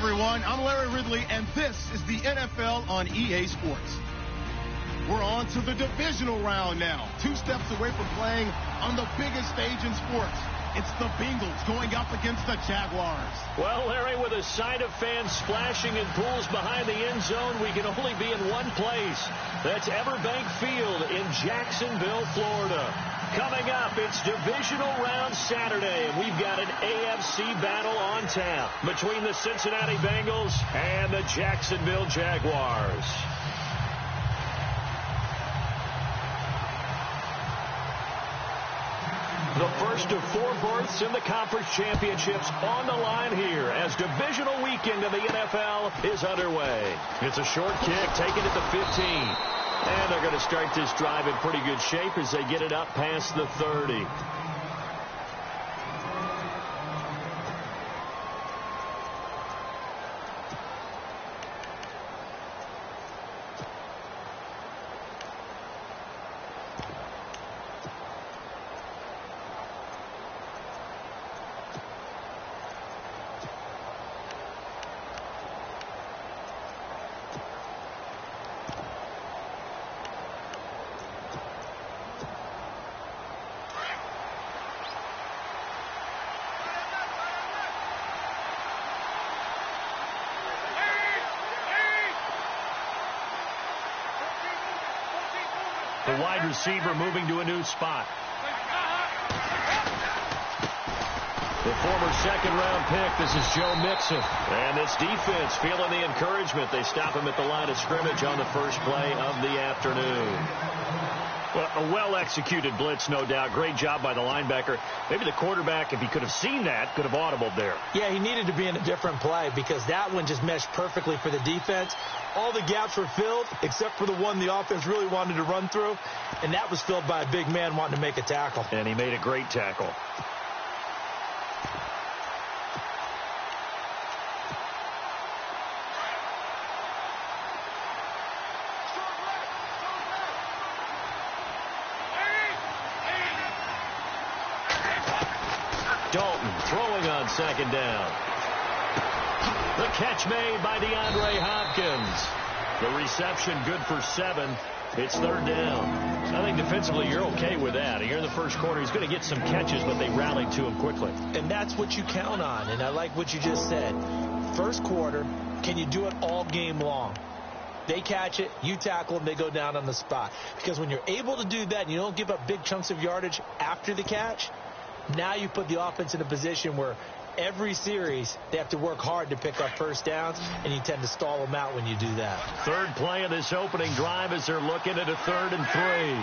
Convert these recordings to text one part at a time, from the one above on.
everyone. I'm Larry Ridley, and this is the NFL on EA Sports. We're on to the divisional round now. 2 steps away from playing on the biggest stage in sports. It's the Bengals going up against the Jaguars. Well, Larry, with a sight of fans splashing in pools behind the end zone, we can only be in one place. That's Everbank Field in Jacksonville, Florida. Coming up, it's divisional round Saturday, and we've got an AFC battle on tap between the Cincinnati Bengals and the Jacksonville Jaguars. The first of 4 berths in the conference championships on the line here as divisional weekend of the NFL is underway. It's a short kick taken at the 15. And they're going to start this drive in pretty good shape as they get it up past the 30. The wide receiver moving to a new spot. The former second-round pick, this is Joe Mixon. And this defense feeling the encouragement. They stop him at the line of scrimmage on the first play of the afternoon. Well, a well-executed blitz, no doubt. Great job by the linebacker. Maybe the quarterback, if he could have seen that, could have audibled there. Yeah, he needed to be in a different play because that one just meshed perfectly for the defense. All the gaps were filled except for the one the offense really wanted to run through, and that was filled by a big man wanting to make a tackle. And he made a great tackle. Dalton throwing on second down. The catch made by DeAndre Hopkins. The reception good for 7. It's third down. I think defensively you're okay with that. Here in the first quarter, he's going to get some catches, but they rallied to him quickly. And that's what you count on, and I like what you just said. First quarter, can you do it all game long? They catch it, you tackle them, they go down on the spot. Because when you're able to do that and you don't give up big chunks of yardage after the catch, now you put the offense in a position where every series they have to work hard to pick up first downs, and you tend to stall them out when you do that. Third play of this opening drive as they're looking at a 3rd and 3.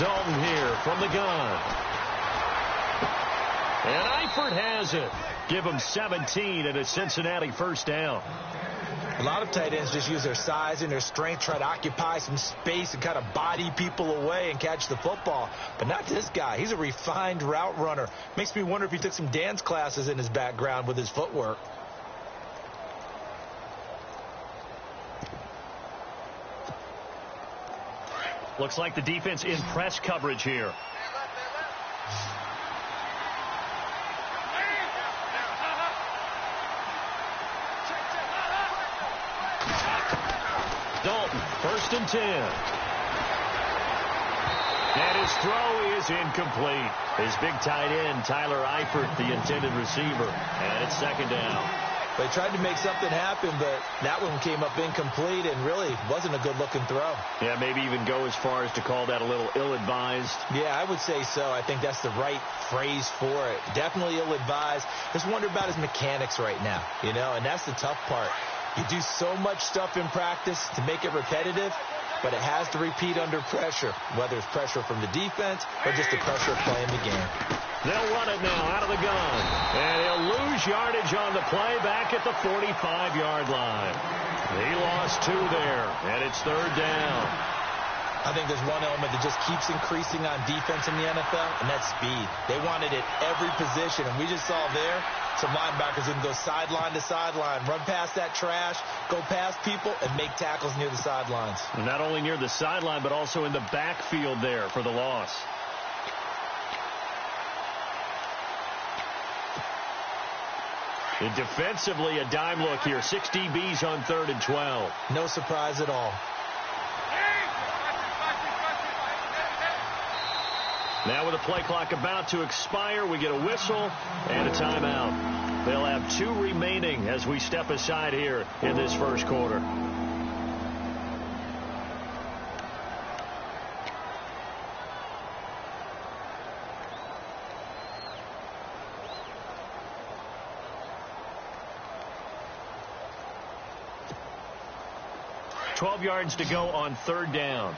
Dalton here from the gun. And Eifert has it. Give him 17 and a Cincinnati first down. A lot of tight ends just use their size and their strength, try to occupy some space and kind of body people away and catch the football. But not this guy. He's a refined route runner. Makes me wonder if he took some dance classes in his background with his footwork. Looks like the defense in press coverage here. Dalton, 1st and 10. And his throw is incomplete. His big tight end, Tyler Eifert, the intended receiver. And it's 2nd down. They tried to make something happen, but that one came up incomplete and really wasn't a good-looking throw. Yeah, maybe even go as far as to call that a little ill-advised. Yeah, I would say so. I think that's the right phrase for it. Definitely ill-advised. Just wonder about his mechanics right now, you know, and that's the tough part. You do so much stuff in practice to make it repetitive, but it has to repeat under pressure, whether it's pressure from the defense or just the pressure of playing the game. They'll run it now out of the gun. And he'll lose yardage on the play back at the 45-yard line. He lost 2 there, and it's 3rd down. I think there's one element that just keeps increasing on defense in the NFL, and that's speed. They want it at every position, and we just saw there some linebackers who can go sideline to sideline, run past that trash, go past people, and make tackles near the sidelines. And not only near the sideline, but also in the backfield there for the loss. And defensively, a dime look here. 6 DBs on 3rd and 12. No surprise at all. Now with the play clock about to expire, we get a whistle and a timeout. They'll have 2 remaining as we step aside here in this first quarter. $12 yards to go on 3rd down.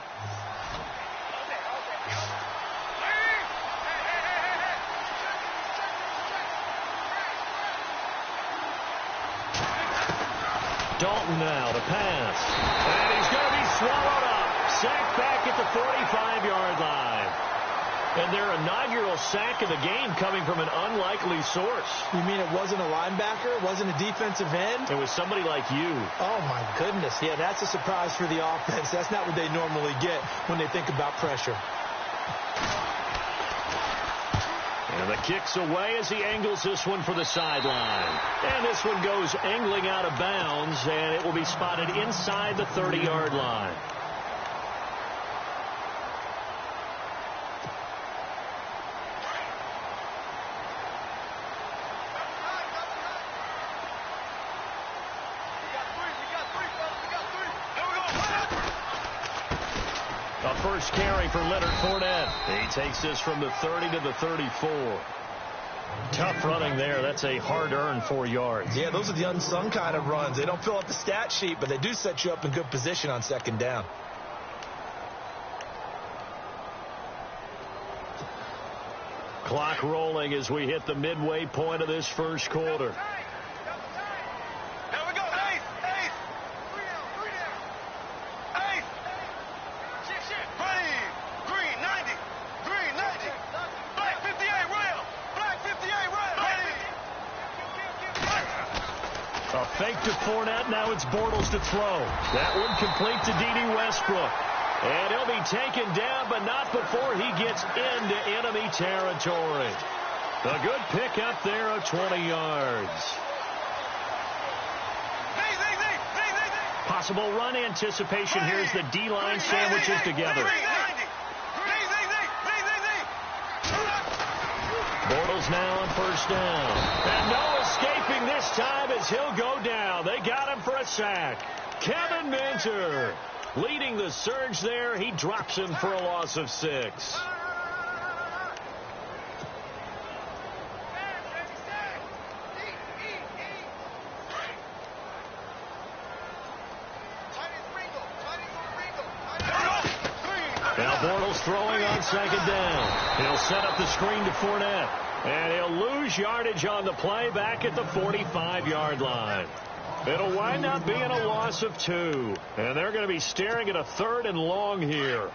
Dalton now to pass. And he's going to be swallowed up. Sacked back at the 45-yard line. And their inaugural sack of the game coming from an unlikely source. You mean it wasn't a linebacker? It wasn't a defensive end? It was somebody like you. Oh, my goodness. Yeah, that's a surprise for the offense. That's not what they normally get when they think about pressure. And the kick's away as he angles this one for the sideline. And this one goes angling out of bounds, and it will be spotted inside the 30-yard line. A first carry for Leonard Fournette. He takes this from the 30 to the 34. Tough running there. That's a hard-earned 4 yards. Yeah, those are the unsung kind of runs. They don't fill up the stat sheet, but they do set you up in good position on 2nd down. Clock rolling as we hit the midway point of this first quarter. A fake to Fournette. Now it's Bortles to throw. That one complete to D.D. Westbrook. And he'll be taken down, but not before he gets into enemy territory. A good pickup there of 20 yards. Possible run anticipation here as the D-line sandwiches together. Bortles now on 1st down. And no escaping this time as he'll go down. They got him for a sack. Kevin Minter leading the surge there. He drops him for a loss of 6. Now Bortles throwing on 2nd down. He'll set up the screen to Fournette. And he'll lose yardage on the play back at the 45-yard line. It'll wind up being a loss of 2. And they're going to be staring at a 3rd and long here.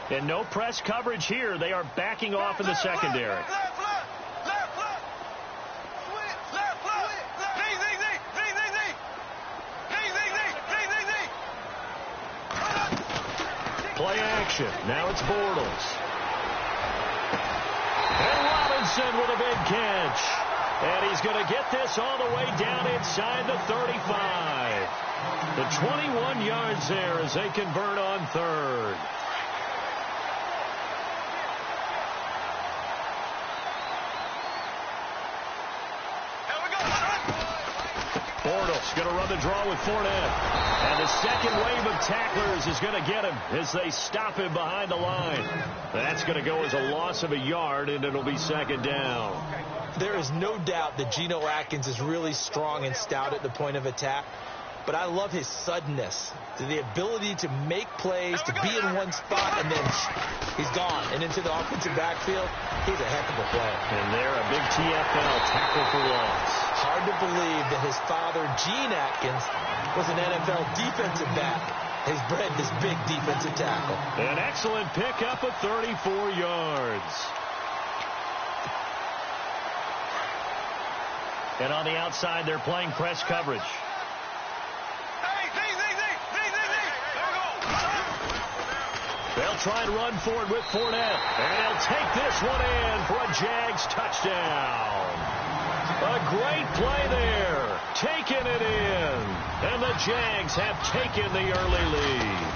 And no press coverage here. They are backing off in the secondary. Play action. Now it's Bortles. And Robinson with a big catch. And he's going to get this all the way down inside the 35. The 21 yards there as they convert on 3rd. Bortles going to run the draw with Fournette. And the second wave of tacklers is going to get him as they stop him behind the line. That's going to go as a loss of a yard, and it'll be 2nd down. There is no doubt that Geno Atkins is really strong and stout at the point of attack. But I love his suddenness, the ability to make plays, to be in one spot, and then he's gone and into the offensive backfield. He's a heck of a player. And they're a big TFL tackle for loss. Hard to believe that his father, Gene Atkins, was an NFL defensive back. Has bred this big defensive tackle. An excellent pickup of 34 yards. And on the outside, they're playing press coverage. They'll they'll try and run for it with Fournette. And he'll take this one in for a Jags touchdown. A great play there. Taking it in. And the Jags have taken the early lead.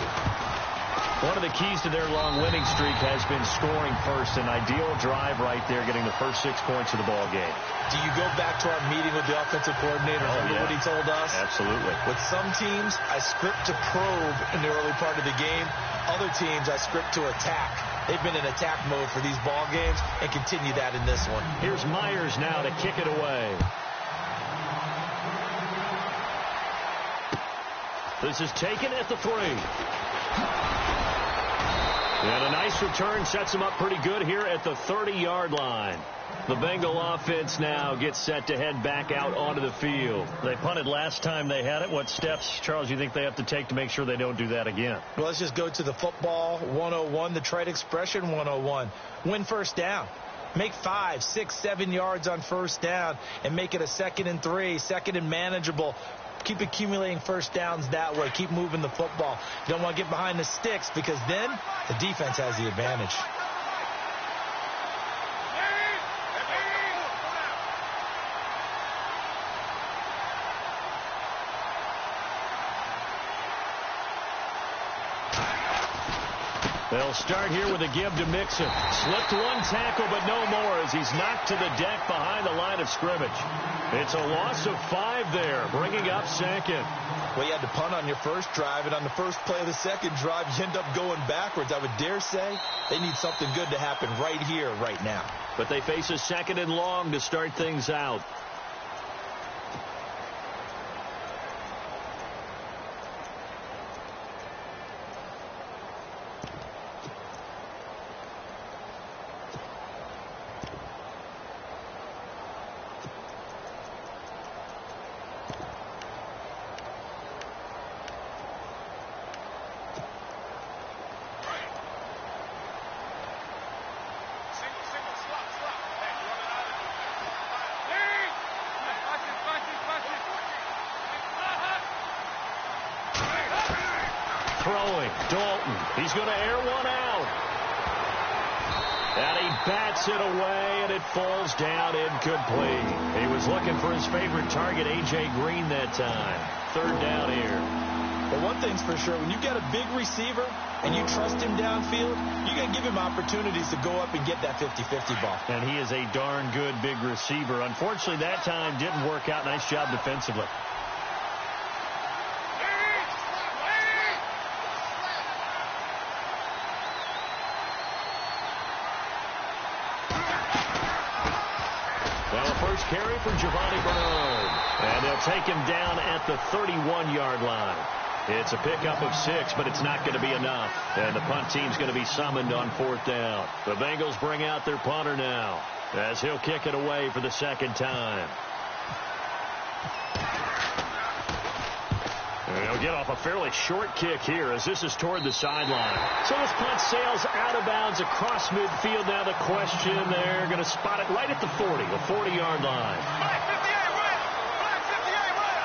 One of the keys to their long winning streak has been scoring first. An ideal drive right there, getting the first 6 points of the ball game. Do you go back to our meeting with the offensive coordinator? Remember what he told us? Absolutely. With some teams, I script to probe in the early part of the game. Other teams, I script to attack. They've been in attack mode for these ball games and continue that in this one. Here's Myers now to kick it away. This is taken at the 3. And a nice return sets them up pretty good here at the 30-yard line. The Bengal offense now gets set to head back out onto the field. They punted last time they had it. What steps, Charles, you think they have to take to make sure they don't do that again? Well, let's just go to the football 101, the trite expression 101. Win first down. Make 5, 6, 7 yards on first down and make it a 2nd and 3, 2nd and manageable. Keep accumulating first downs that way. Keep moving the football. You don't want to get behind the sticks because then the defense has the advantage. They'll start here with a give to Mixon. Slipped one tackle, but no more as he's knocked to the deck behind the line of scrimmage. It's a loss of 5 there, bringing up 2nd. Well, you had to punt on your first drive, and on the first play of the second drive, you end up going backwards. I would dare say they need something good to happen right here, right now. But they face a 2nd and long to start things out. Throwing, Dalton. He's going to air one out. And he bats it away, and it falls down incomplete. He was looking for his favorite target, A.J. Green, that time. 3rd down here. Well, one thing's for sure. When you've got a big receiver and you trust him downfield, you got to give him opportunities to go up and get that 50-50 ball. And he is a darn good big receiver. Unfortunately, that time didn't work out. Nice job defensively. Carry for Giovanni Bernard. And they'll take him down at the 31-yard line. It's a pickup of 6, but it's not going to be enough. And the punt team's going to be summoned on 4th down. The Bengals bring out their punter now as he'll kick it away for the 2nd time. And he'll get off a fairly short kick here as this is toward the sideline. So this punt sails out of bounds across midfield. Now the question, they're going to spot it right at the 40, the 40-yard line. Flag 58 right. Flag 58 right.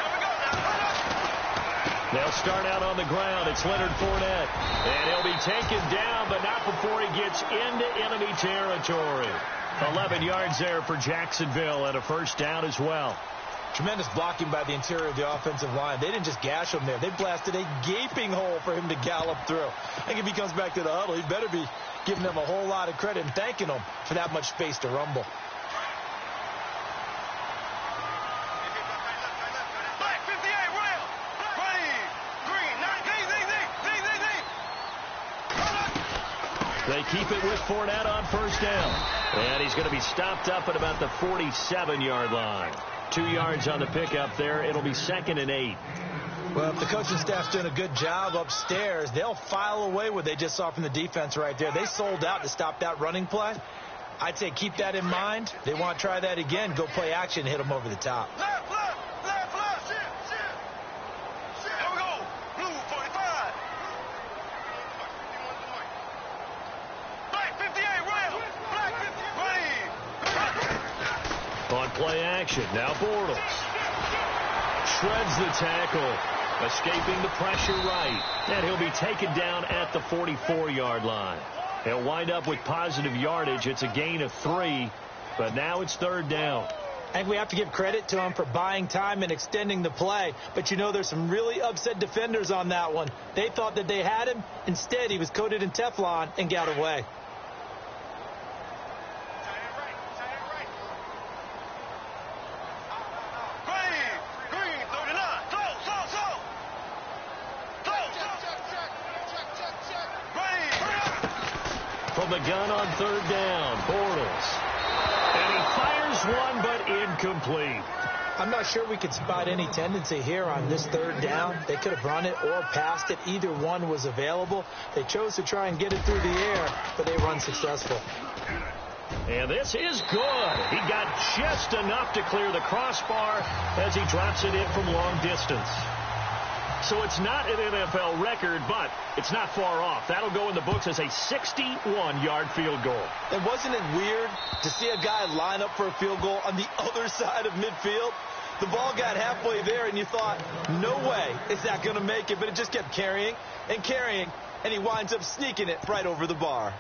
Here we go now. They'll start out on the ground. It's Leonard Fournette. And he'll be taken down, but not before he gets into enemy territory. 11 yards there for Jacksonville and a first down as well. Tremendous blocking by the interior of the offensive line. They didn't just gash him there. They blasted a gaping hole for him to gallop through. I think if he comes back to the huddle, he better be giving them a whole lot of credit and thanking them for that much space to rumble. Flag 58 right. Ready. Green. They keep it with Fournette on first down. And he's going to be stopped up at about the 47-yard line. 2 yards on the pickup there. It'll be 2nd and 8. Well, if the coaching staff's doing a good job upstairs, they'll file away what they just saw from the defense right there. They sold out to stop that running play. I'd say keep that in mind. They want to try that again. Go play action and hit them over the top. Left. Shit. Here we go. Blue 45. Flag 58 right. Flag 58 ready. On play action, now Bortles. Shreds the tackle. Escaping the pressure right. And he'll be taken down at the 44-yard line. He'll wind up with positive yardage. It's a gain of 3, but now it's 3rd down. I think we have to give credit to him for buying time and extending the play. But, you know, there's some really upset defenders on that one. They thought that they had him. Instead, he was coated in Teflon and got away. From the gun on 3rd down, Bortles. And he fires one, but incomplete. I'm not sure we could spot any tendency here on this 3rd down. They could have run it or passed it. Either one was available. They chose to try and get it through the air, but they were unsuccessful. And this is good. He got just enough to clear the crossbar as he drops it in from long distance. So it's not an NFL record, but it's not far off. That'll go in the books as a 61-yard field goal. And wasn't it weird to see a guy line up for a field goal on the other side of midfield? The ball got halfway there, and you thought, no way is that going to make it. But it just kept carrying and carrying, and he winds up sneaking it right over the bar.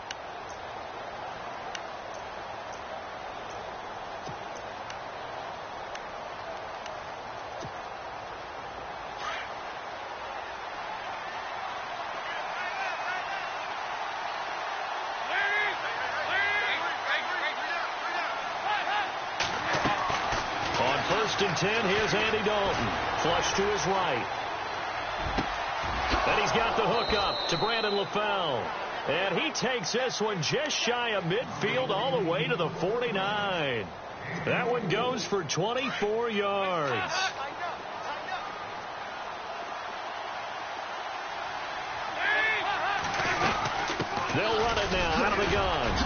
And 10, here's Andy Dalton. Flush to his right. And he's got the hook up to Brandon LaFell. And he takes this one just shy of midfield all the way to the 49. That one goes for 24 yards. They'll run it now out of the gun.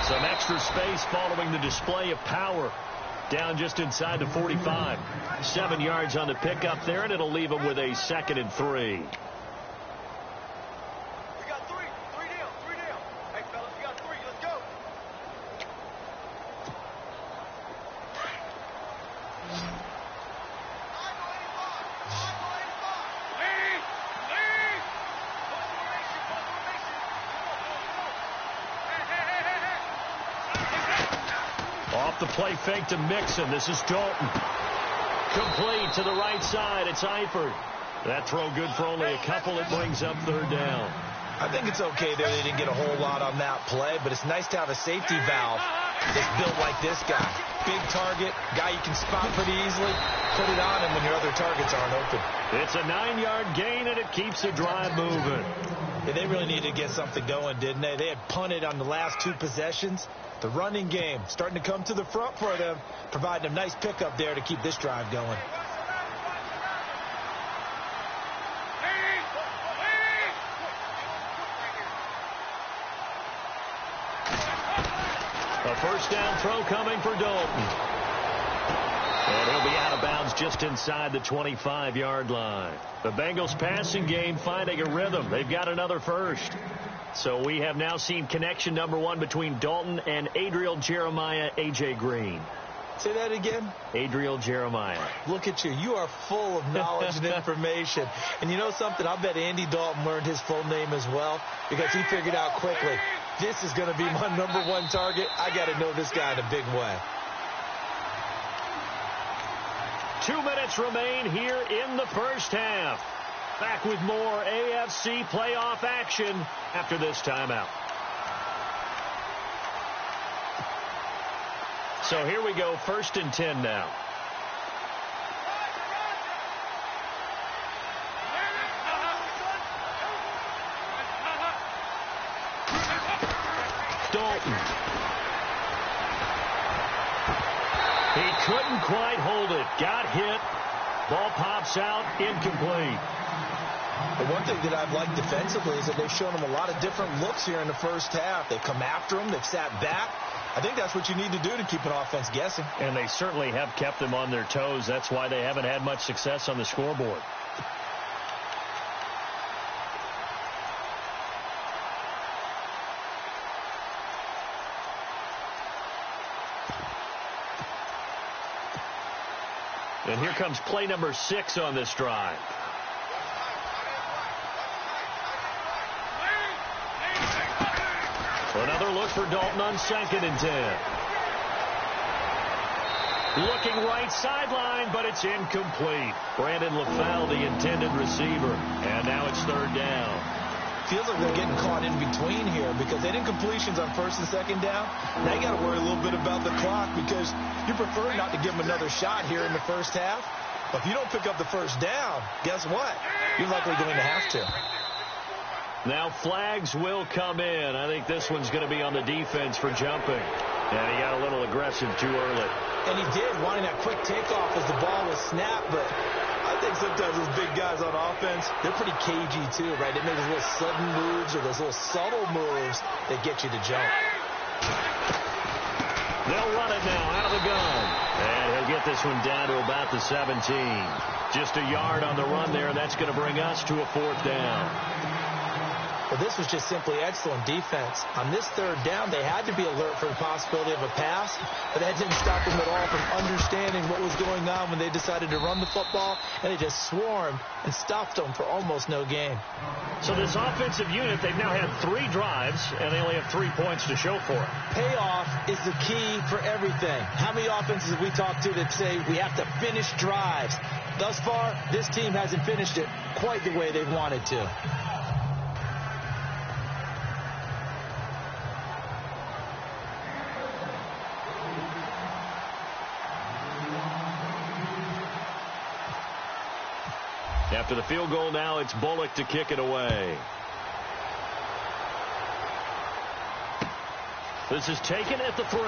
Some extra space following the display of power. Down just inside the 45. 7 yards on the pickup there, and it'll leave him with a 2nd and 3. We got 3. 3 down. 3 down. Hey, fellas, we got 3. Let's go. Off the play fake to Mixon. This is Dalton. Complete to the right side. It's Eifert. That throw good for only a couple. It brings up 3rd down. I think it's okay there. They didn't get a whole lot on that play, but it's nice to have a safety valve that's built like this guy. Big target, guy you can spot pretty easily. Put it on him when your other targets aren't open. It's a 9-yard gain, and it keeps the drive moving. Yeah, they really needed to get something going, didn't they? They had punted on the last 2 possessions. The running game starting to come to the front for them, providing a nice pickup there to keep this drive going. A 1st down throw coming for Dalton. And he'll be out of bounds just inside the 25-yard line. The Bengals passing game finding a rhythm. They've got another 1st. So we have now seen connection number 1 between Dalton and Adriel Jeremiah, A.J. Green. Say that again? Adriel Jeremiah. Look at you. You are full of knowledge and information. And you know something? I bet Andy Dalton learned his full name as well because he figured out quickly, this is going to be my number 1 target. I got to know this guy in a big way. 2 minutes remain here in the 1st half. Back with more AFC playoff action after this timeout. So here we go, 1st and 10 now. Dalton. He couldn't quite hold it. Got hit. Ball pops out, incomplete. The one thing that I've liked defensively is that they've shown him a lot of different looks here in the 1st half. They've come after him. They've sat back. I think that's what you need to do to keep an offense guessing. And they certainly have kept them on their toes. That's why they haven't had much success on the scoreboard. And here comes play number 6 on this drive. Another look for Dalton on 2nd and 10. Looking right sideline, but it's incomplete. Brandon LaFell, the intended receiver. And now it's 3rd down. Feels like they're getting caught in between here because they did completions on 1st and 2nd down. Now you got to worry a little bit about the clock because you prefer not to give them another shot here in the first half. But if you don't pick up the 1st down, guess what? You're likely going to have to. Now flags will come in. I think this one's going to be on the defense for jumping. And he got a little aggressive too early. And he did, wanting that quick takeoff as the ball was snapped. But I think sometimes those big guys on offense, they're pretty cagey too, right? They make those little sudden moves or those little subtle moves that get you to jump. They'll run it now out of the gun. And he'll get this one down to about the 17. Just a yard on the run there, and that's going to bring us to a 4th down. Well, this was just simply excellent defense. On this 3rd down, they had to be alert for the possibility of a pass, but that didn't stop them at all from understanding what was going on when they decided to run the football, and they just swarmed and stopped them for almost no gain. So this offensive unit, they've now had 3 drives, and they only have 3 points to show for it. Payoff is the key for everything. How many offenses have we talked to that say we have to finish drives? Thus far, this team hasn't finished it quite the way they've wanted to. After the field goal now, it's Bullock to kick it away. This is taken at the 3.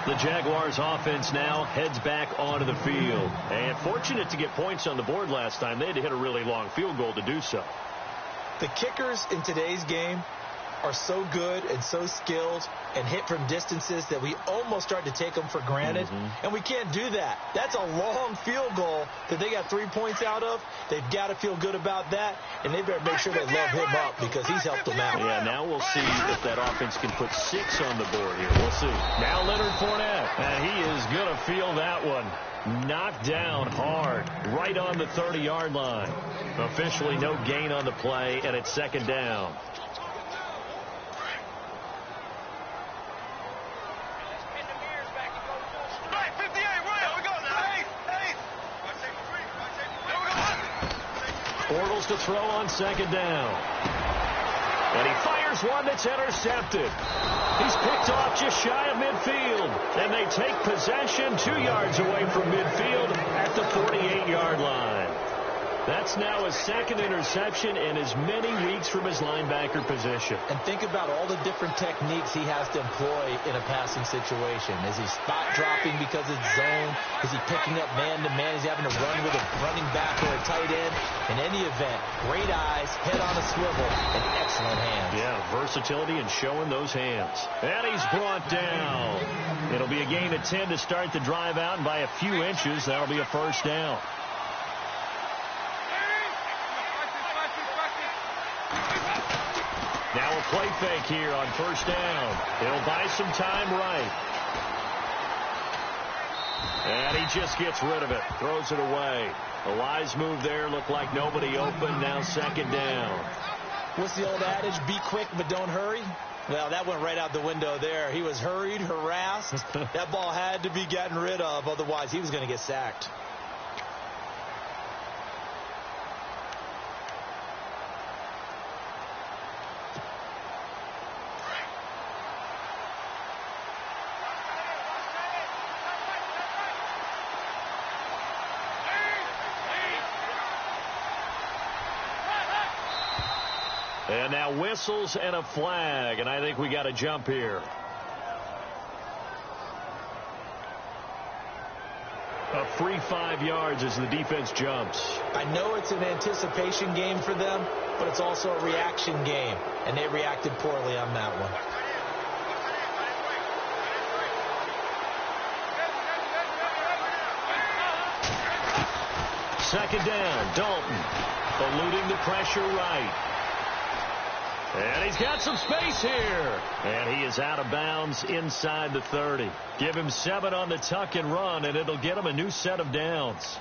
The Jaguars offense now heads back onto the field. And fortunate to get points on the board last time. They had to hit a really long field goal to do so. The kickers in today's game are so good and so skilled and hit from distances that we almost start to take them for granted. And we can't do that. That's a long field goal that they got 3 points out of. They've got to feel good about that, and they better make sure they love him up because he's helped them out. Yeah, now we'll see if that offense can put 6 on the board here. We'll see. Now Leonard Fournette, and he is going to feel that one. Knocked down hard, right on the 30-yard line. Officially no gain on the play, and it's 2nd down. Bortles to throw on 2nd down. And he fires one that's intercepted. He's picked off just shy of midfield. And they take possession 2 yards away from midfield at the 48-yard line. That's now his 2nd interception in as many weeks from his linebacker position. And think about all the different techniques he has to employ in a passing situation. Is he spot dropping because it's zone? Is he picking up man-to-man? Is he having to run with a running back or a tight end? In any event, great eyes, head on a swivel, and excellent hands. Yeah, versatility and showing those hands. And he's brought down. It'll be a gain of 10 to start the drive out, and by a few inches, that'll be a 1st down. Now a play fake here on 1st down. He'll buy some time right. And he just gets rid of it. Throws it away. A wise move there. Looked like nobody open. Now 2nd down. What's the old adage? Be quick, but don't hurry. Well, that went right out the window there. He was hurried, harassed. That ball had to be gotten rid of. Otherwise, he was going to get sacked. And now whistles and a flag, and I think we got a jump here. A free 5 yards as the defense jumps. I know it's an anticipation game for them, but it's also a reaction game, and they reacted poorly on that one. Second down, Dalton, eluding the pressure right. And he's got some space here. And he is out of bounds inside the 30. Give him 7 on the tuck and run, and it'll get him a new set of downs.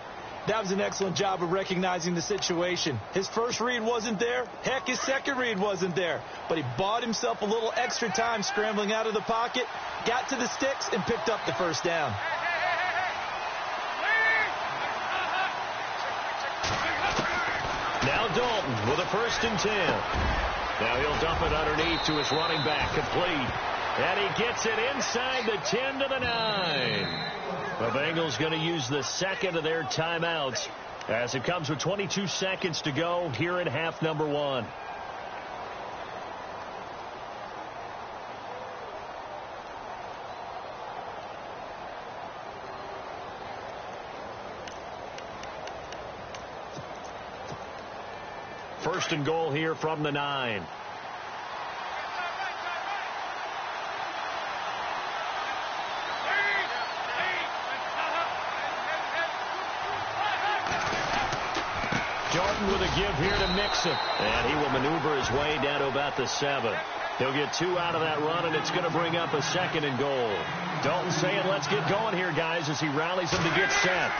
That was an excellent job of recognizing the situation. His first read wasn't there. Heck, his second read wasn't there. But he bought himself a little extra time scrambling out of the pocket, got to the sticks, and picked up the first down. Now Dalton with a 1st and 10. Now he'll dump it underneath to his running back, complete. And he gets it inside the 10 to the 9. The Bengals going to use the second of their timeouts as it comes with 22 seconds to go here in half number 1. First and goal here from the 9. Jordan with a give here to Mixon. And he will maneuver his way down to about the 7. He'll get 2 out of that run, and it's going to bring up a 2nd and goal. Dalton saying, let's get going here, guys, as he rallies them to get set.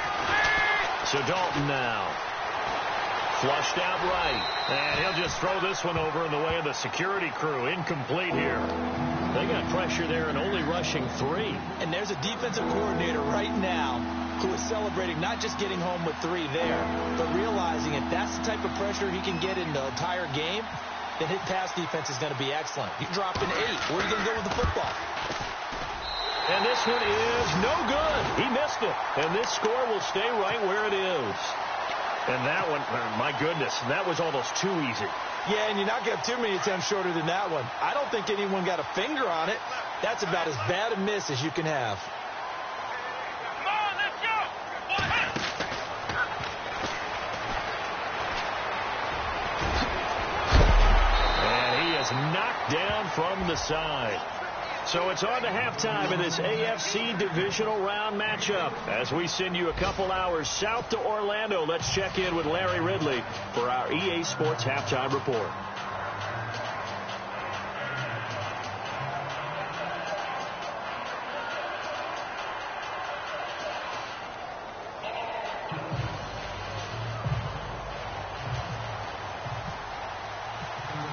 So Dalton now. Flushed out right. And he'll just throw this one over in the way of the security crew. Incomplete here. They got pressure there and only rushing 3. And there's a defensive coordinator right now who is celebrating not just getting home with 3 there, but realizing if that's the type of pressure he can get in the entire game, then his pass defense is going to be excellent. You drop an 8. Where are you going to go with the football? And this one is no good. He missed it. And this score will stay right where it is. And that one, my goodness, that was almost too easy. Yeah, and you're not going to have too many attempts shorter than that one. I don't think anyone got a finger on it. That's about as bad a miss as you can have. Come on, let's go! And he is knocked down from the side. So it's on to halftime in this AFC divisional round matchup. As we send you a couple hours south to Orlando, let's check in with Larry Ridley for our EA Sports Halftime Report.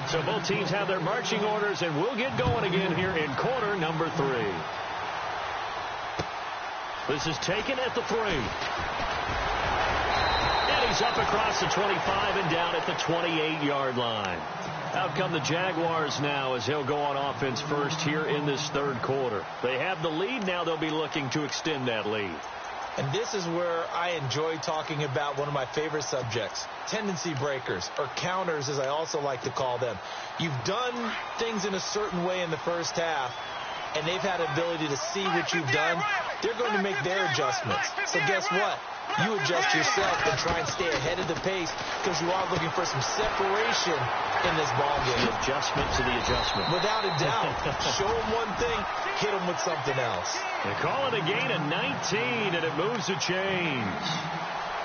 So both teams have their marching orders, and we'll get going again here in quarter number 3. This is taken at the 3. And he's up across the 25 and down at the 28-yard line. Out come the Jaguars now as he'll go on offense first here in this 3rd quarter. They have the lead. Now they'll be looking to extend that lead. And this is where I enjoy talking about one of my favorite subjects, tendency breakers, or counters as I also like to call them. You've done things in a certain way in the first half, and they've had ability to see what you've done. They're going to make their adjustments. So guess what? You adjust yourself and try and stay ahead of the pace because you are looking for some separation in this ball game. The adjustment to the adjustment. Without a doubt. Show them one thing, hit them with something else. They call it a gain of 19, and it moves the chains.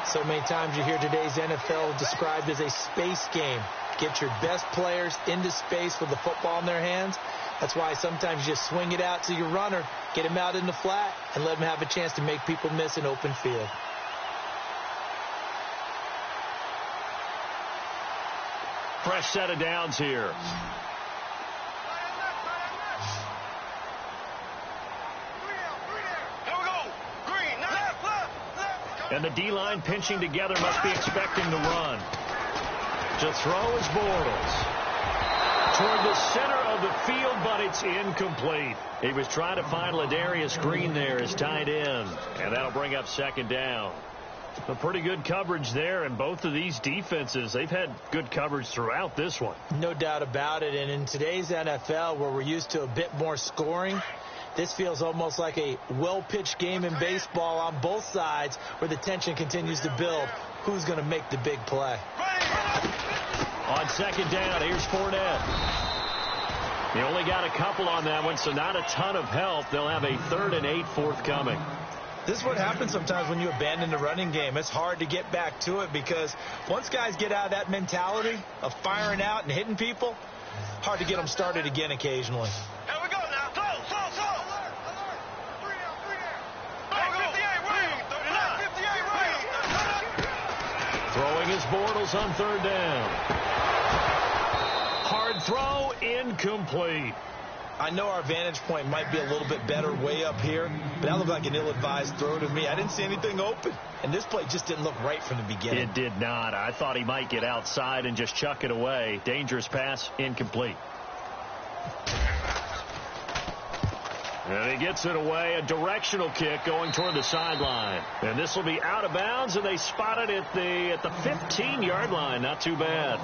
So many times you hear today's NFL described as a space game. Get your best players into space with the football in their hands. That's why sometimes you just swing it out to your runner, get him out in the flat, and let him have a chance to make people miss an open field. Fresh set of downs here. And the D-line pinching together must be expecting the run. To throw is Bortles. Toward the center of the field, but it's incomplete. He was trying to find Ladarius Green there as tight end. And that'll bring up 2nd down. A pretty good coverage there, and both of these defenses, they've had good coverage throughout this one. No doubt about it. And in today's NFL, where we're used to a bit more scoring, this feels almost like a well-pitched game in baseball on both sides where the tension continues to build. Who's going to make the big play? On 2nd down, here's Fournette. They only got a couple on that one, so not a ton of help. They'll have a 3rd and 8 forthcoming. This is what happens sometimes when you abandon the running game. It's hard to get back to it because once guys get out of that mentality of firing out and hitting people, hard to get them started again occasionally. Here we go now. Slow. Alert. 3 down. Back 58, right. Throwing his Bortles on third down. Hard throw, incomplete. I know our vantage point might be a little bit better way up here, but that looked like an ill-advised throw to me. I didn't see anything open, and this play just didn't look right from the beginning. It did not. I thought he might get outside and just chuck it away. Dangerous pass, incomplete. And he gets it away, a directional kick going toward the sideline. And this will be out of bounds, and they spot it at the 15-yard line. Not too bad.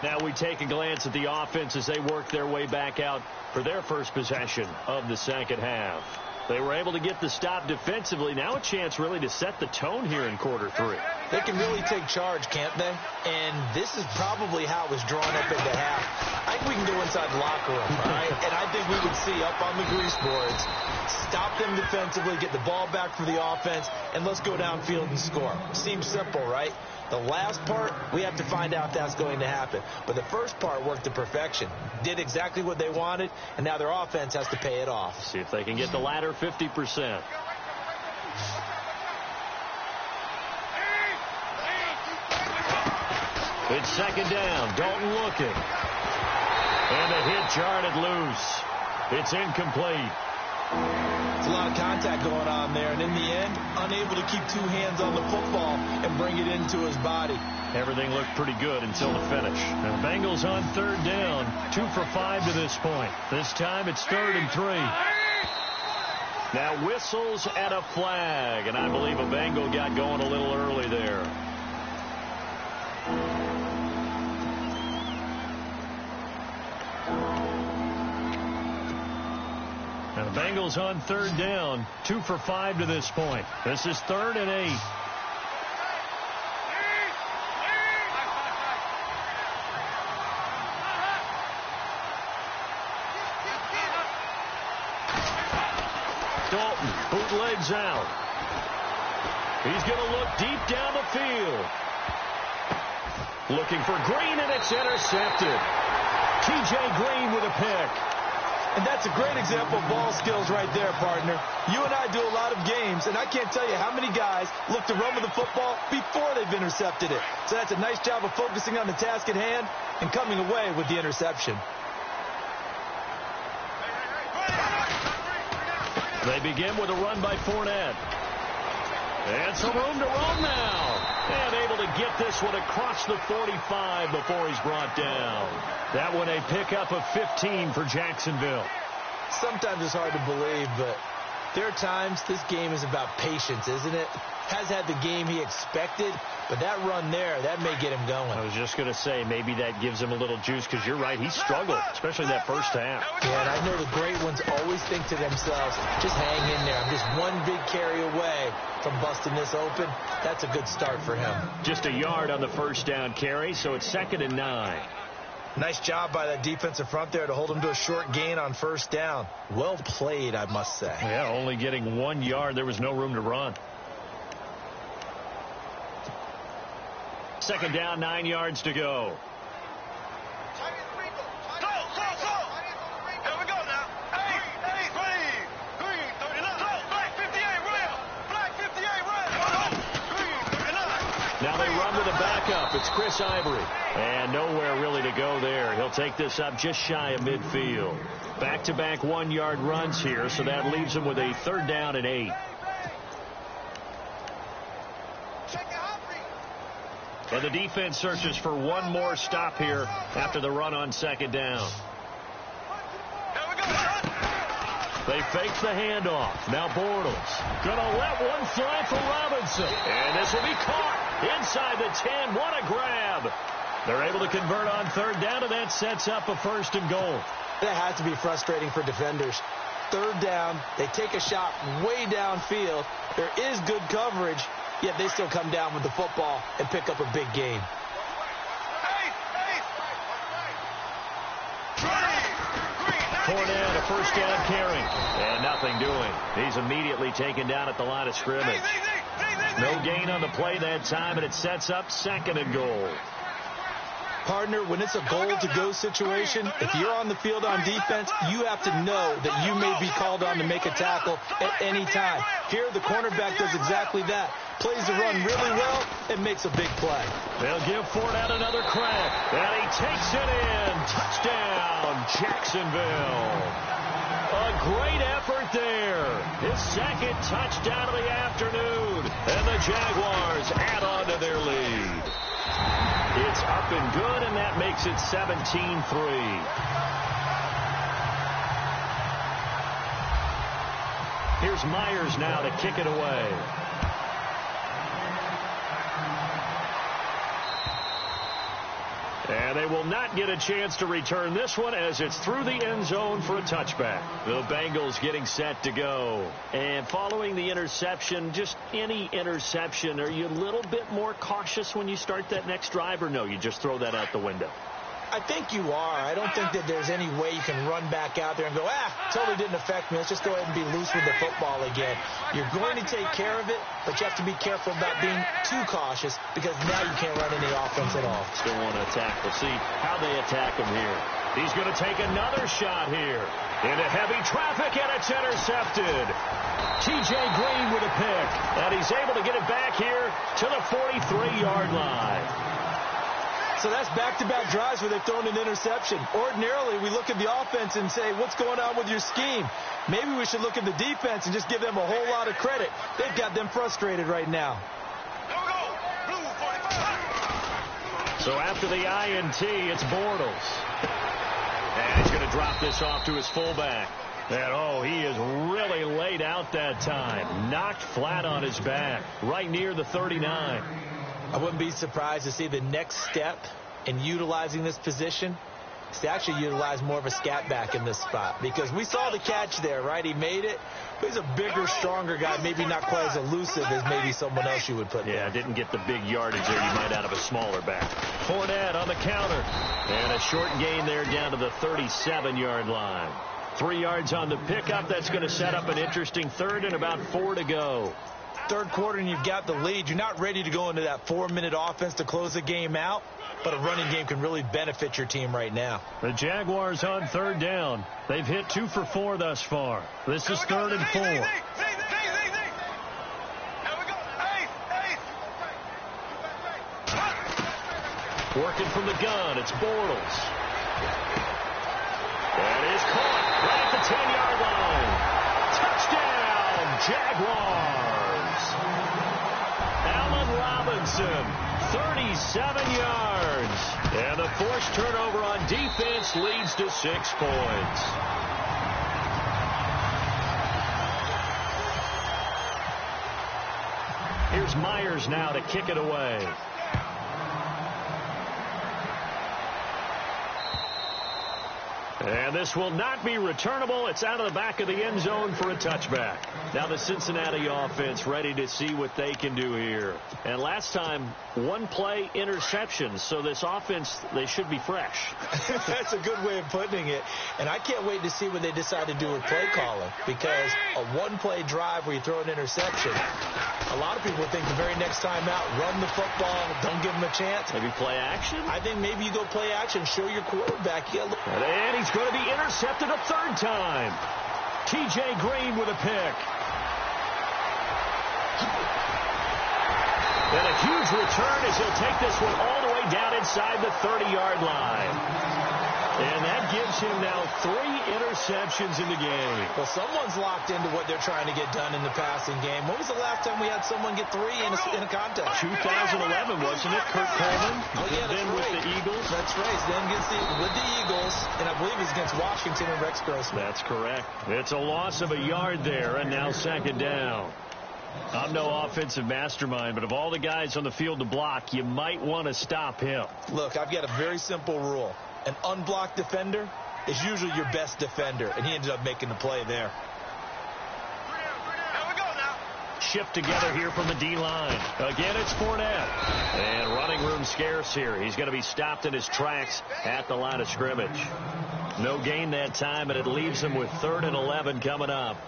Now we take a glance at the offense as they work their way back out for their first possession of the second half. They were able to get the stop defensively. Now a chance really to set the tone here in quarter 3. They can really take charge, can't they? And this is probably how it was drawn up into half. I think we can go inside the locker room, all right? And I think we would see up on the grease boards, stop them defensively, get the ball back for the offense, and let's go downfield and score. Seems simple, right? The last part, we have to find out if that's going to happen. But the first part worked to perfection. Did exactly what they wanted, and now their offense has to pay it off. See if they can get the latter 50%. It's second down. Dalton looking. And a hit jarred it loose. It's incomplete. It's a lot of contact going on there, and in the end, unable to keep two hands on the football and bring it into his body. Everything looked pretty good until the finish. And the Bengals on third down, 2 for 5 to this point. This time it's 3rd and 3. Now whistles and a flag, and I believe a Bengal got going a little early there. And the Bengals on third down, 2 for 5 to this point. This is 3rd and 8. Dalton bootlegs out. He's going to look deep down the field. Looking for Green, and it's intercepted. T.J. Green with a pick. And that's a great example of ball skills right there, partner. You and I do a lot of games, and I can't tell you how many guys look to run with the football before they've intercepted it. So that's a nice job of focusing on the task at hand and coming away with the interception. They begin with a run by Fournette. And some room to roam now. And able to get this one across the 45 before he's brought down. That one a pickup of 15 for Jacksonville. Sometimes it's hard to believe, but there are times this game is about patience, isn't it? Has had the game he expected, but that run there, that may get him going. I was just going to say, maybe that gives him a little juice, because you're right, he struggled, especially that first half. Yeah, and I know the great ones always think to themselves, just hang in there. I'm just one big carry away from busting this open. That's a good start for him. Just a yard on the first down carry, so it's 2nd and 9. Nice job by that defensive front there to hold him to a short gain on first down. Well played, I must say. Yeah, only getting 1 yard. There was no room to run. 2nd down, 9 yards to go. Here we go now. Green, 39. Black 58, real. Black 58, red. Green, 39. Now they run with a backup. It's Chris Ivory. And nowhere really to go there. He'll take this up just shy of midfield. Back-to-back 1-yard runs here, so that leaves him with a 3rd down and 8. And the defense searches for one more stop here after the run on 2nd down. They fake the handoff. Now Bortles gonna let one fly for Robinson. And this will be caught inside the 10. What a grab. They're able to convert on 3rd down, and that sets up a 1st and goal. That has to be frustrating for defenders. 3rd down, they take a shot way downfield. There is good coverage, yet they still come down with the football and pick up a big gain. Fournette, a 1st down carry, and nothing doing. He's immediately taken down at the line of scrimmage. No gain on the play that time, and it sets up 2nd and goal. Partner, when it's a goal-to-go situation, if you're on the field on defense, you have to know that you may be called on to make a tackle at any time. Here, the cornerback does exactly that. Plays the run really well and makes a big play. They'll give Fournette another crack, and he takes it in. Touchdown, Jacksonville. A great effort there. His second touchdown of the afternoon. And the Jaguars add on to their lead. It's up and good, and that makes it 17-3. Here's Myers now to kick it away. And they will not get a chance to return this one as it's through the end zone for a touchback. The Bengals getting set to go. And following the interception, just any interception, are you a little bit more cautious when you start that next drive, or no, you just throw that out the window? I think you are. I don't think that there's any way you can run back out there and go, totally didn't affect me. Let's just go ahead and be loose with the football again. You're going to take care of it, but you have to be careful about being too cautious because now you can't run any offense at all. Still want to attack. We'll see how they attack him here. He's going to take another shot here. Into heavy traffic, and it's intercepted. T.J. Green with a pick, and he's able to get it back here to the 43-yard line. So that's back-to-back drives where they've thrown an interception. Ordinarily, we look at the offense and say, what's going on with your scheme? Maybe we should look at the defense and just give them a whole lot of credit. They've got them frustrated right now. So after the INT, it's Bortles. And he's going to drop this off to his fullback. And, he is really laid out that time. Knocked flat on his back, right near the 39. I wouldn't be surprised to see the next step in utilizing this position is to actually utilize more of a scat back in this spot. Because we saw the catch there, right? He made it. But he's a bigger, stronger guy, maybe not quite as elusive as maybe someone else you would put there. Yeah, didn't get the big yardage there you might out of a smaller back. Fournette on the counter. And a short gain there down to the 37-yard line. 3 yards on the pickup. That's going to set up an interesting third and about 4 to go. Third quarter and you've got the lead. You're not ready to go into that 4-minute offense to close the game out, but a running game can really benefit your team right now. The Jaguars on third down. They've hit 2 for 4 thus far. This is 3rd and 4. Working from the gun, it's Bortles. That is caught right at the 10-yard line. Touchdown, Jaguars. Allen Robinson, 37 yards. And the forced turnover on defense leads to 6 points. Here's Myers now to kick it away. And this will not be returnable. It's out of the back of the end zone for a touchback. Now the Cincinnati offense ready to see what they can do here. And last time, 1-play interceptions. So this offense, they should be fresh. That's a good way of putting it. And I can't wait to see what they decide to do with play calling. Because a 1-play drive where you throw an interception, a lot of people think the very next time out, run the football, don't give them a chance. Maybe play action? I think maybe you go play action, show your quarterback. And he's going to be intercepted a 3rd time. T.J. Green with a pick. And a huge return as he'll take this one all the way down inside the 30-yard line. And that gives him now 3 interceptions in the game. Well, someone's locked into what they're trying to get done in the passing game. When was the last time we had someone get 3 in a contest? 2011, wasn't it? Kurt Coleman. Then with the Eagles. That's right. Then with the Eagles, and I believe he's against Washington and Rex Grossman. That's correct. It's a loss of a yard there, and now 2nd down. I'm no offensive mastermind, but of all the guys on the field to block, you might want to stop him. Look, I've got a very simple rule. An unblocked defender is usually your best defender, and he ended up making the play there. Shift together here from the D-line. Again, it's Fournette. And running room scarce here. He's going to be stopped in his tracks at the line of scrimmage. No gain that time, and it leaves him with 3rd and 11 coming up.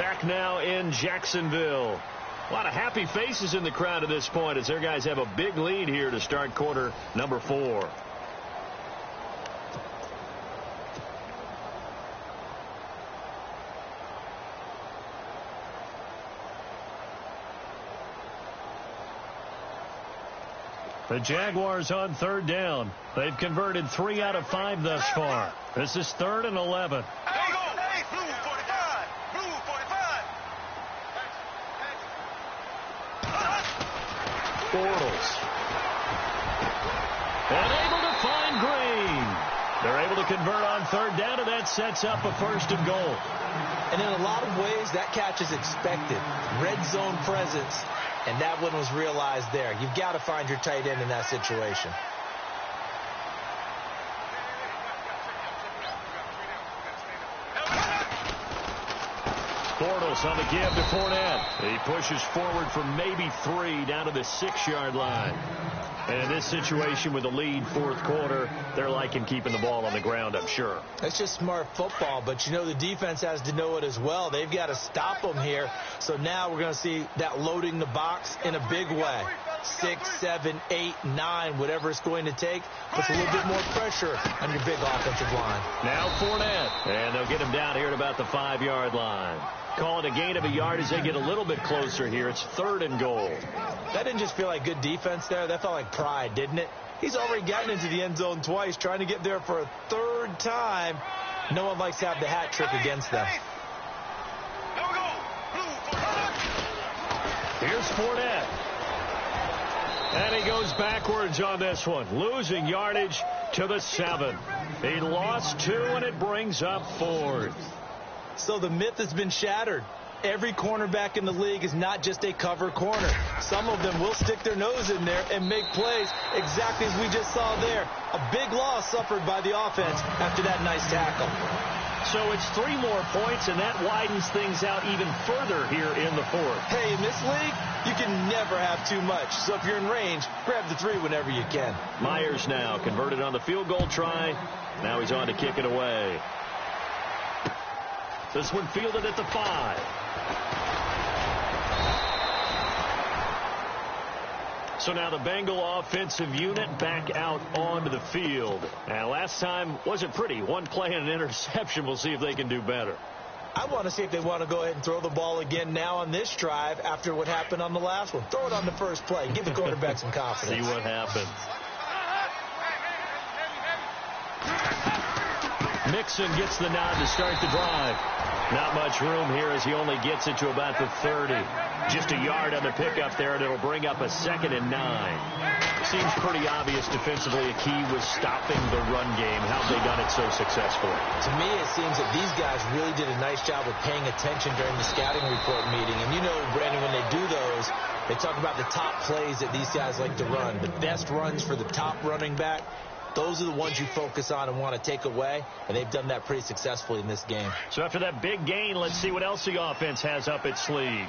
back now in Jacksonville. A lot of happy faces in the crowd at this point as their guys have a big lead here to start quarter number 4. The Jaguars on 3rd down. They've converted 3 out of 5 thus far. This is 3rd and 11. Hey, go! Hey, blue 45! Blue 45! Bortles. And able to find Green. They're able to convert on 3rd down, and that sets up a 1st and goal. And in a lot of ways, that catch is expected. Red zone presence. And that one was realized there. You've got to find your tight end in that situation. Bortles on the give to Fournette. He pushes forward for maybe 3 down to the 6-yard line. And in this situation with the lead 4th quarter, they're liking keeping the ball on the ground, I'm sure. That's just smart football, but you know the defense has to know it as well. They've got to stop them here. So now we're going to see that loading the box in a big way. 6, 7, 8, 9, whatever it's going to take, puts a little bit more pressure on your big offensive line. Now Fournette, and they'll get him down here at about the 5-yard line. Call it a gain of a yard as they get a little bit closer here. It's 3rd and goal. That didn't just feel like good defense there. That felt like pride, didn't it? He's already gotten into the end zone twice, trying to get there for a 3rd time. No one likes to have the hat trick against them. Here's Fournette. And he goes backwards on this one, losing yardage to the 7. He lost 2, and it brings up 4th. So the myth has been shattered. Every cornerback in the league is not just a cover corner. Some of them will stick their nose in there and make plays exactly as we just saw there. A big loss suffered by the offense after that nice tackle. So it's 3 more points, and that widens things out even further here in the 4th. Hey, in this league, you can never have too much. So if you're in range, grab the 3 whenever you can. Myers now converted on the field goal try. Now he's on to kick it away. This one fielded at the 5. So now the Bengal offensive unit back out onto the field. And last time wasn't pretty. 1 play and an interception. We'll see if they can do better. I want to see if they want to go ahead and throw the ball again now on this drive after what happened on the last one. Throw it on the first play. Give the quarterback some confidence. See what happens. Mixon gets the nod to start the drive. Not much room here as he only gets it to about the 30. Just a yard on the pickup there, and it'll bring up a 2nd and 9. Seems pretty obvious defensively a key was stopping the run game. How have they done it so successfully? To me, it seems that these guys really did a nice job of paying attention during the scouting report meeting. And you know, Brandon, when they do those, they talk about the top plays that these guys like to run. The best runs for the top running back. Those are the ones you focus on and want to take away, and they've done that pretty successfully in this game. So after that big gain, let's see what else the offense has up its sleeve.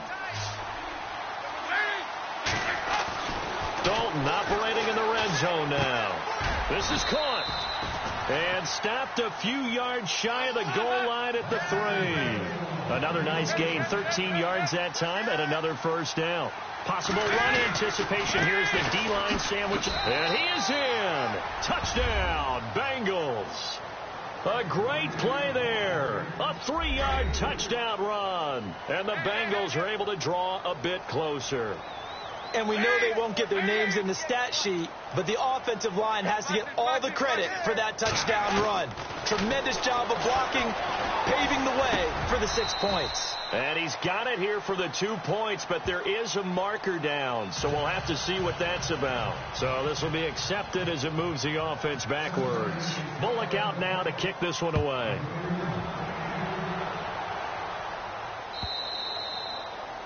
Dalton operating in the red zone now. This is caught and stopped a few yards shy of the goal line at the 3. Another nice gain, 13 yards that time, and another 1st down. Possible run anticipation. Here's the D-line sandwich. And he is in. Touchdown, Bengals. A great play there. A 3-yard touchdown run. And the Bengals are able to draw a bit closer. And we know they won't get their names in the stat sheet, but the offensive line has to get all the credit for that touchdown run. Tremendous job of blocking, paving the way for the 6 points. And he's got it here for the 2 points, but there is a marker down, so we'll have to see what that's about. So this will be accepted as it moves the offense backwards. Bullock out now to kick this one away.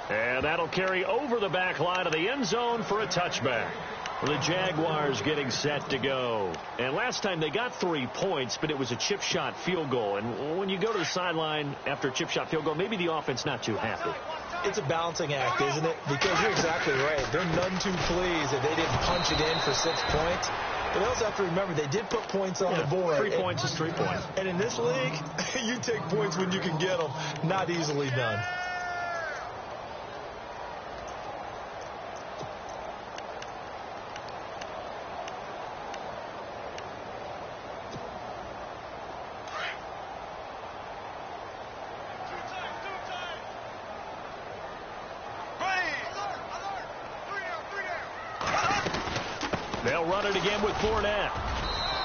And that'll carry over the back line of the end zone for a touchback. The Jaguars getting set to go. And last time they got 3 points, but it was a chip shot field goal. And when you go to the sideline after a chip shot field goal, maybe the offense not too happy. It's a balancing act, isn't it? Because you're exactly right. They're none too pleased that they didn't punch it in for 6 points. But they also have to remember they did put points on the board. 3 points is 3 points. And in this league, you take points when you can get them. Not easily done. run it again with Fournette.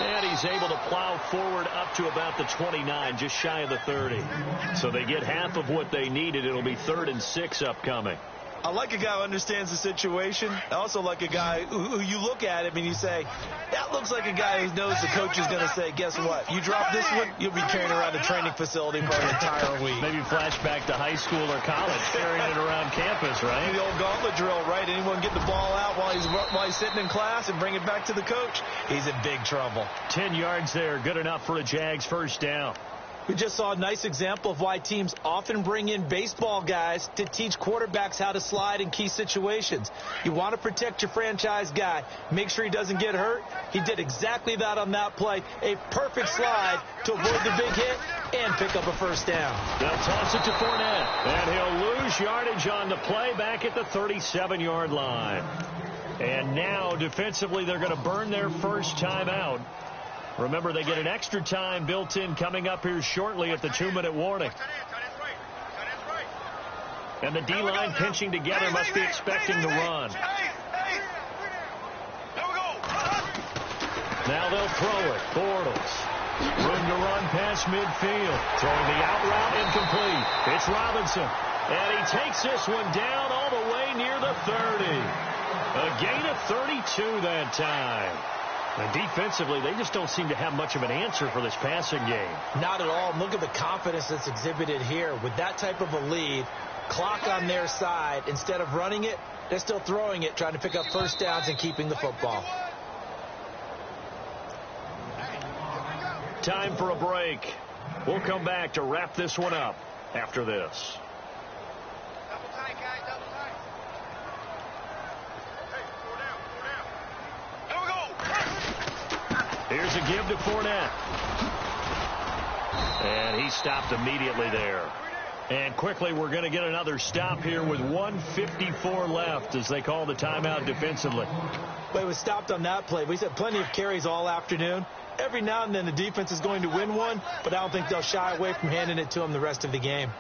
And he's able to plow forward up to about the 29, just shy of the 30. So they get half of what they needed. It'll be 3rd and 6 upcoming. I like a guy who understands the situation. I also like a guy who you look at him and you say, that looks like a guy who knows the coach is going to say, guess what? You drop this one, you'll be carrying around the training facility for an entire week. Maybe flashback to high school or college, carrying it around campus, right? The old gauntlet drill, right? Anyone get the ball out while he's sitting in class and bring it back to the coach? He's in big trouble. 10 yards there, good enough for a Jags first down. We just saw a nice example of why teams often bring in baseball guys to teach quarterbacks how to slide in key situations. You want to protect your franchise guy. Make sure he doesn't get hurt. He did exactly that on that play. A perfect slide to avoid the big hit and pick up a first down. They'll toss it to Fournette, and he'll lose yardage on the play back at the 37-yard line. And now, defensively, they're going to burn their first timeout. Remember, they get an extra time built in coming up here shortly at the 2-minute warning. And the D-line pinching together must be expecting to run. Now they'll throw it. Bortles. Room to run past midfield. Throwing the out route incomplete. It's Robinson. And he takes this one down all the way near the 30. A gain of 32 that time. And defensively, they just don't seem to have much of an answer for this passing game. Not at all. Look at the confidence that's exhibited here. With that type of a lead, clock on their side, instead of running it, they're still throwing it, trying to pick up first downs and keeping the football. Time for a break. We'll come back to wrap this one up after this. Here's a give to Fournette. And he stopped immediately there. And quickly, we're going to get another stop here with 1:54 left as they call the timeout defensively. But it was stopped on that play. We said plenty of carries all afternoon. Every now and then the defense is going to win one, but I don't think they'll shy away from handing it to them the rest of the game.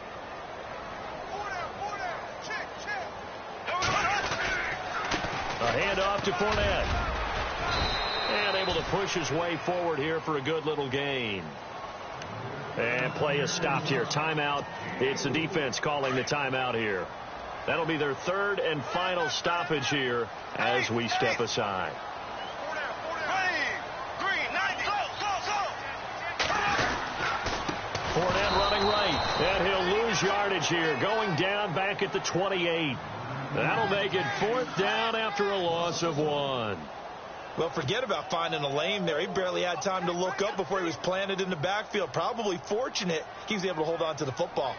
A handoff to Fournette. And able to push his way forward here for a good little gain. And play is stopped here. Timeout. It's the defense calling the timeout here. That'll be their 3rd and final stoppage here as we step aside. Fournette running right. And he'll lose yardage here. Going down back at the 28. That'll make it 4th down after a loss of 1. Well, forget about finding a lane there. He barely had time to look up before he was planted in the backfield. Probably fortunate he was able to hold on to the football.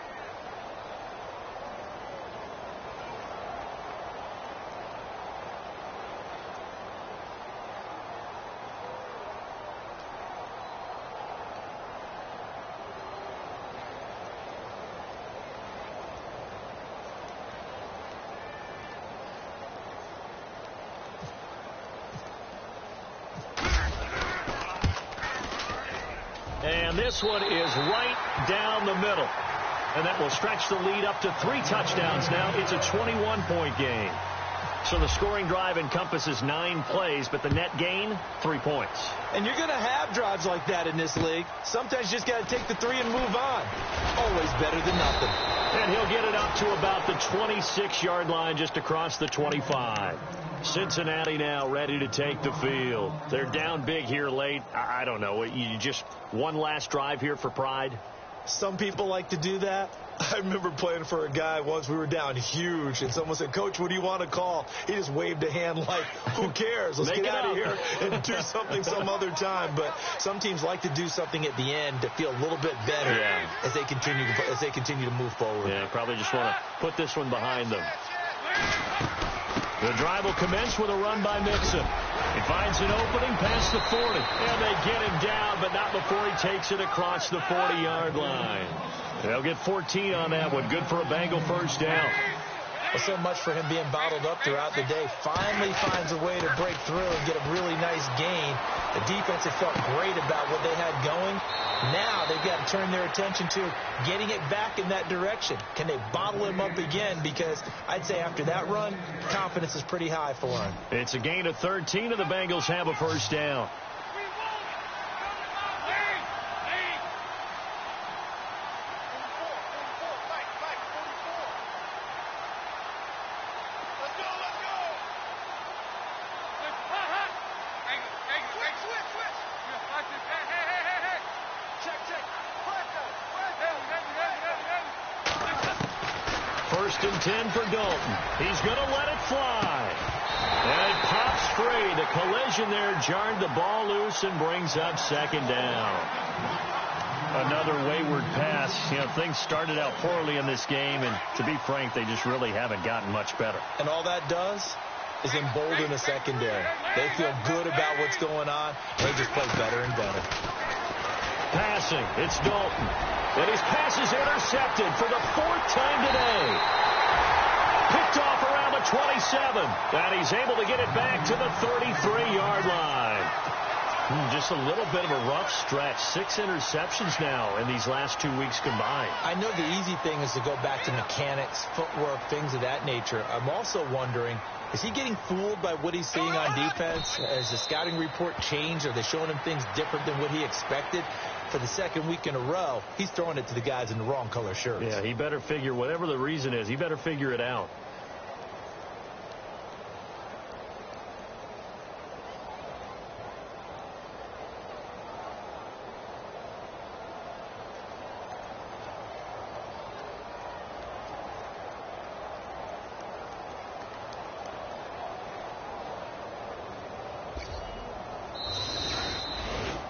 And this one is right down the middle. And that will stretch the lead up to 3 touchdowns now. It's a 21-point game. So the scoring drive encompasses 9 plays, but the net gain, 3 points. And you're going to have drives like that in this league. Sometimes you just got to take the 3 and move on. Always better than nothing. And he'll get it up to about the 26-yard line, just across the 25. Cincinnati now ready to take the field. They're down big here late. I don't know. You just one last drive here for pride? Some people like to do that. I remember playing for a guy once. We were down huge, and someone said, "Coach, what do you want to call?" He just waved a hand like, who cares? Let's get out of here and do something some other time. But some teams like to do something at the end to feel a little bit better as they continue to move forward. Yeah, probably just want to put this one behind them. The drive will commence with a run by Mixon. He finds an opening past the 40. And they get him down, but not before he takes it across the 40-yard line. They'll get 14 on that one. Good for a Bengal first down. Well, so much for him being bottled up throughout the day. Finally finds a way to break through and get a really nice gain. The defense had felt great about what they had going. Now they've got to turn their attention to getting it back in that direction. Can they bottle him up again? Because I'd say after that run, confidence is pretty high for him. It's a gain of 13, and the Bengals have a first down. First and 10 for Dalton. He's going to let it fly. And it pops free. The collision there jarred the ball loose and brings up second down. Another wayward pass. You know, things started out poorly in this game, and to be frank, they just really haven't gotten much better. And all that does is embolden the secondary. They feel good about what's going on. They just play better and better. Passing. It's Dalton. And his pass is intercepted for the fourth time today. Picked off around the 27. And he's able to get it back to the 33-yard line. Just a little bit of a rough stretch. 6 interceptions now in these last 2 weeks combined. I know the easy thing is to go back to mechanics, footwork, things of that nature. I'm also wondering, is he getting fooled by what he's seeing on defense? Has the scouting report changed? Are they showing him things different than what he expected? For the second week in a row, he's throwing it to the guys in the wrong color shirts. Yeah, he better figure, whatever the reason is, he better figure it out.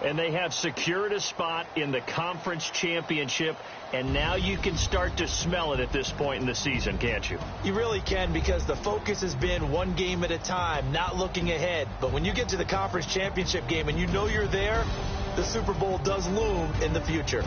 And they have secured a spot in the conference championship, and now you can start to smell it at this point in the season, can't you? You really can, because the focus has been one game at a time, not looking ahead. But when you get to the conference championship game and you know you're there, the Super Bowl does loom in the future.